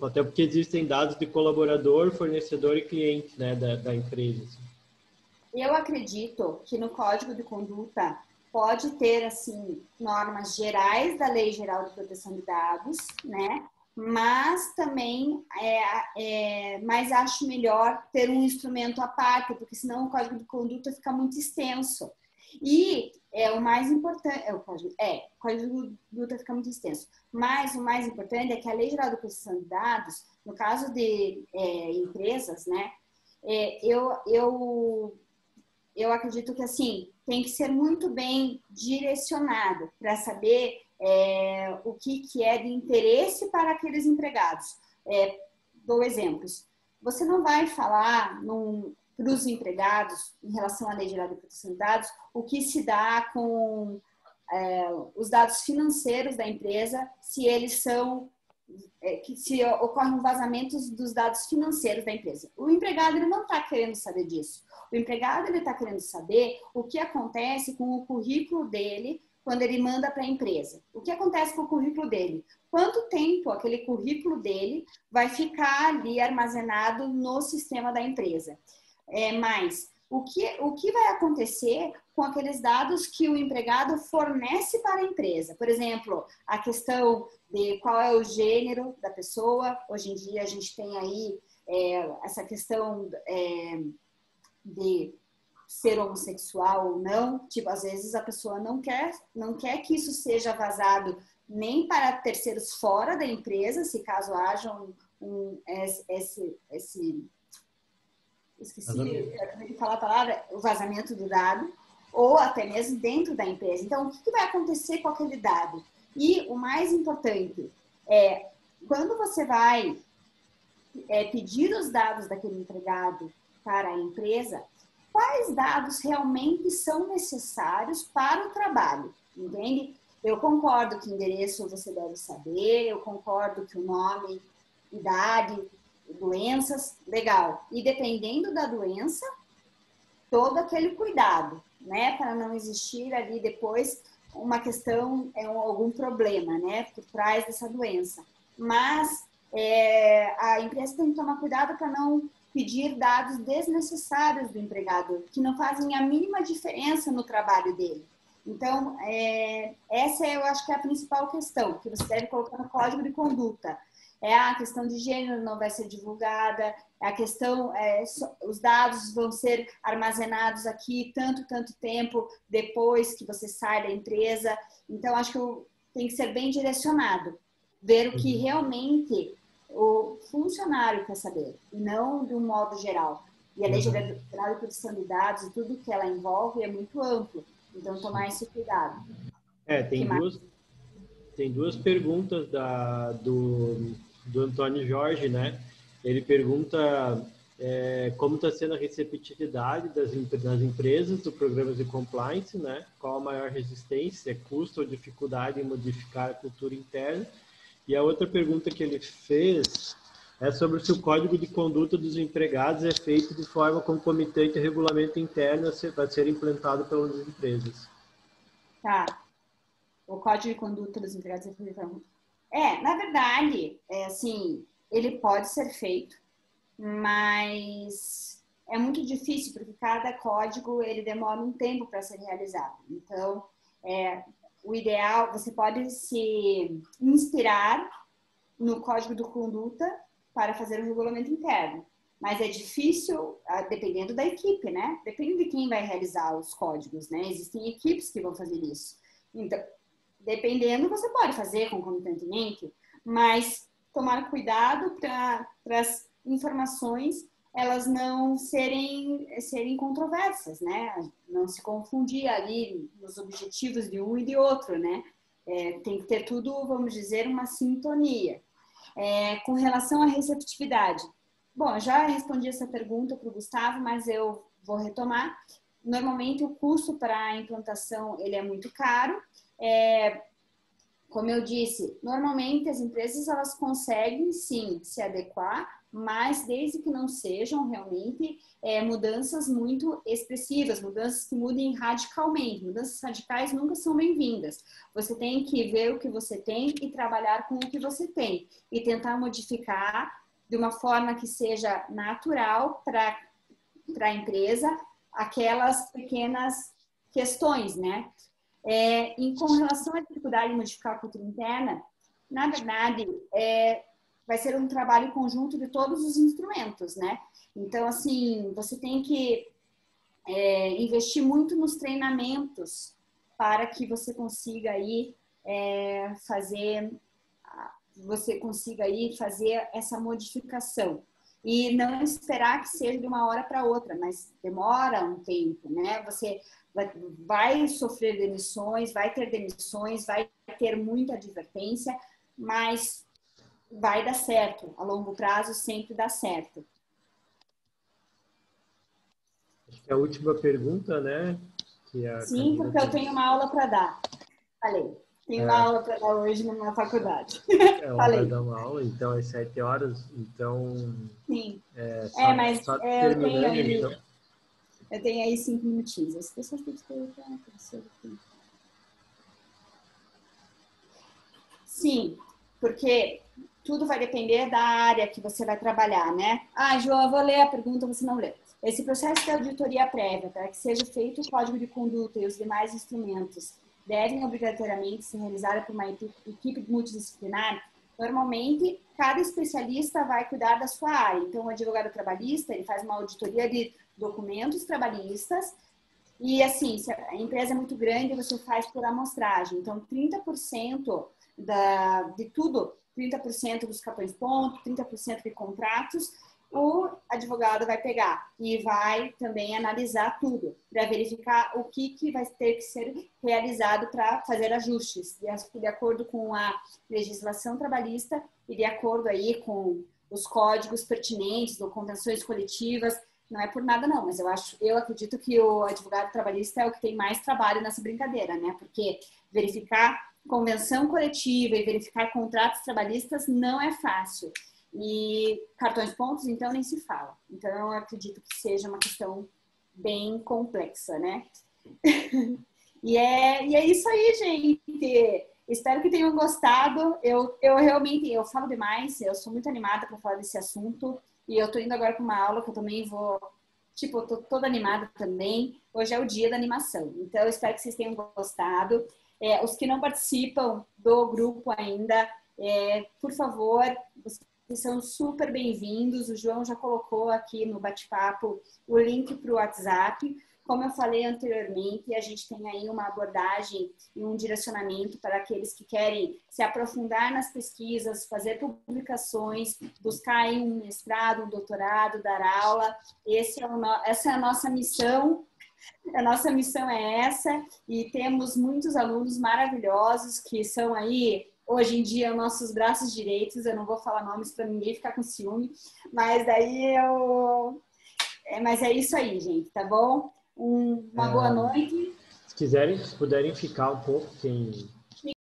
até porque existem dados de colaborador, fornecedor e cliente, né, da empresa. Assim. Eu acredito que no Código de Conduta pode ter, assim, normas gerais da Lei Geral de Proteção de Dados, né? Mas também, mas acho melhor ter um instrumento à parte, porque senão o Código de Conduta fica muito extenso. E o mais importante, o Código de Conduta fica muito extenso, mas o mais importante é que a Lei Geral de Proteção de Dados, no caso de empresas, né, eu acredito que, assim, tem que ser muito bem direcionado para saber o que é de interesse para aqueles empregados. dou exemplos. Você não vai falar para os empregados, em relação à lei geral de proteção de dados, o que se dá com os dados financeiros da empresa, se eles são, se ocorrem vazamentos dos dados financeiros da empresa. O empregado ele não está querendo saber disso. O empregado ele está querendo saber o que acontece com o currículo dele quando ele manda para a empresa. O que acontece com o currículo dele? Quanto tempo aquele currículo dele vai ficar ali armazenado no sistema da empresa? Mas o que vai acontecer com aqueles dados que o empregado fornece para a empresa? Por exemplo, a questão de qual é o gênero da pessoa. Hoje em dia a gente tem aí essa questão de ser homossexual ou não. Tipo, às vezes a pessoa não quer que isso seja vazado nem para terceiros fora da empresa, se caso haja esqueci, acabei de falar a palavra, o vazamento do dado, ou até mesmo dentro da empresa. Então, o que vai acontecer com aquele dado? E o mais importante é, quando você vai pedir os dados daquele empregado para a empresa, quais dados realmente são necessários para o trabalho, entende? Eu concordo que endereço você deve saber, eu concordo que o nome, idade, doenças, legal. E dependendo da doença, todo aquele cuidado, né? Para não existir ali depois uma questão, algum problema, né? Por trás dessa doença. Mas a empresa tem que tomar cuidado para não pedir dados desnecessários do empregado, que não fazem a mínima diferença no trabalho dele. Então, essa eu acho que é a principal questão, que você deve colocar no código de conduta. A questão de gênero não vai ser divulgada, a questão, os dados vão ser armazenados aqui tanto tempo depois que você sai da empresa. Então, acho que tem que ser bem direcionado, ver o que realmente o funcionário quer saber, e não de um modo geral. E a Lei Geral de Proteção de Dados e tudo que ela envolve é muito amplo, então tomar esse cuidado. Tem duas perguntas do Antônio Jorge, né? Ele pergunta como está sendo a receptividade das empresas do programa de compliance, né? Qual a maior resistência, custo ou dificuldade em modificar a cultura interna? E a outra pergunta que ele fez é sobre se o código de conduta dos empregados é feito de forma concomitante ao regulamento interno para ser implantado pelas empresas. Tá. O código de conduta dos empregados é feito de forma... na verdade, assim, ele pode ser feito, mas é muito difícil, porque cada código, ele demora um tempo para ser realizado. Então, o ideal, você pode se inspirar no código de conduta para fazer o regulamento interno. Mas é difícil, dependendo da equipe, né? Depende de quem vai realizar os códigos, né? Existem equipes que vão fazer isso. Então, dependendo, você pode fazer concomitantemente, mas tomar cuidado para as informações elas não serem controversas, né? Não se confundir ali nos objetivos de um e de outro, né? Tem que ter tudo, vamos dizer, uma sintonia. Com relação à receptividade. Bom, eu já respondi essa pergunta para o Gustavo, mas eu vou retomar. Normalmente, o custo para a implantação ele é muito caro. Como eu disse, normalmente as empresas elas conseguem, sim, se adequar, mas desde que não sejam realmente mudanças muito expressivas, mudanças que mudem radicalmente. Mudanças radicais nunca são bem-vindas. Você tem que ver o que você tem e trabalhar com o que você tem. E tentar modificar de uma forma que seja natural para a empresa aquelas pequenas questões, né? Com relação à dificuldade de modificar a cultura interna, na verdade, vai ser um trabalho conjunto de todos os instrumentos, né? Então, assim, você tem que investir muito nos treinamentos para que você consiga aí fazer essa modificação. E não esperar que seja de uma hora para outra, mas demora um tempo, né? Você vai sofrer demissões, vai ter muita advertência, mas vai dar certo. A longo prazo sempre dá certo. Acho que a última pergunta, né? Que a Sim, porque eu tenho uma aula para dar. Falei. Tenho uma aula para dar hoje numa faculdade. Ela vai dar uma aula, então às 7 horas. Então, sim. Mas só terminando, então. Eu tenho aí 5 minutinhos. As pessoas têm que ter. Sim, porque tudo vai depender da área que você vai trabalhar, né? Ah, João, eu vou ler a pergunta, você não lê. Esse processo de auditoria prévia, para que seja feito o código de conduta e os demais instrumentos, devem obrigatoriamente ser realizados por uma equipe multidisciplinar. Normalmente, cada especialista vai cuidar da sua área. Então, o advogado trabalhista, ele faz uma auditoria de documentos trabalhistas e, assim, se a empresa é muito grande, você faz por amostragem. Então, 30% de tudo, 30% dos cartões ponto, 30% de contratos, o advogado vai pegar e vai também analisar tudo para verificar o que vai ter que ser realizado para fazer ajustes de acordo com a legislação trabalhista e de acordo aí com os códigos pertinentes ou convenções coletivas. Não é por nada não, mas eu acredito que o advogado trabalhista é o que tem mais trabalho nessa brincadeira, né? Porque verificar convenção coletiva e verificar contratos trabalhistas não é fácil. E cartões pontos, então, nem se fala. Então, eu acredito que seja uma questão bem complexa, né? E é isso aí, gente. Espero que tenham gostado. Eu realmente, eu falo demais, eu sou muito animada para falar desse assunto. E eu tô indo agora para uma aula que eu também vou... Tipo, eu tô toda animada também. Hoje é o dia da animação. Então, eu espero que vocês tenham gostado. Os que não participam do grupo ainda, por favor, vocês são super bem-vindos. O João já colocou aqui no bate-papo o link para o WhatsApp. Como eu falei anteriormente, a gente tem aí uma abordagem e um direcionamento para aqueles que querem se aprofundar nas pesquisas, fazer publicações, buscar aí um mestrado, um doutorado, dar aula. Essa é a nossa missão. A nossa missão é essa e temos muitos alunos maravilhosos que são aí, hoje em dia, nossos braços direitos. Eu não vou falar nomes para ninguém ficar com ciúme, mas daí Mas é isso aí, gente, tá bom? Uma boa noite. Se puderem ficar um pouco, quem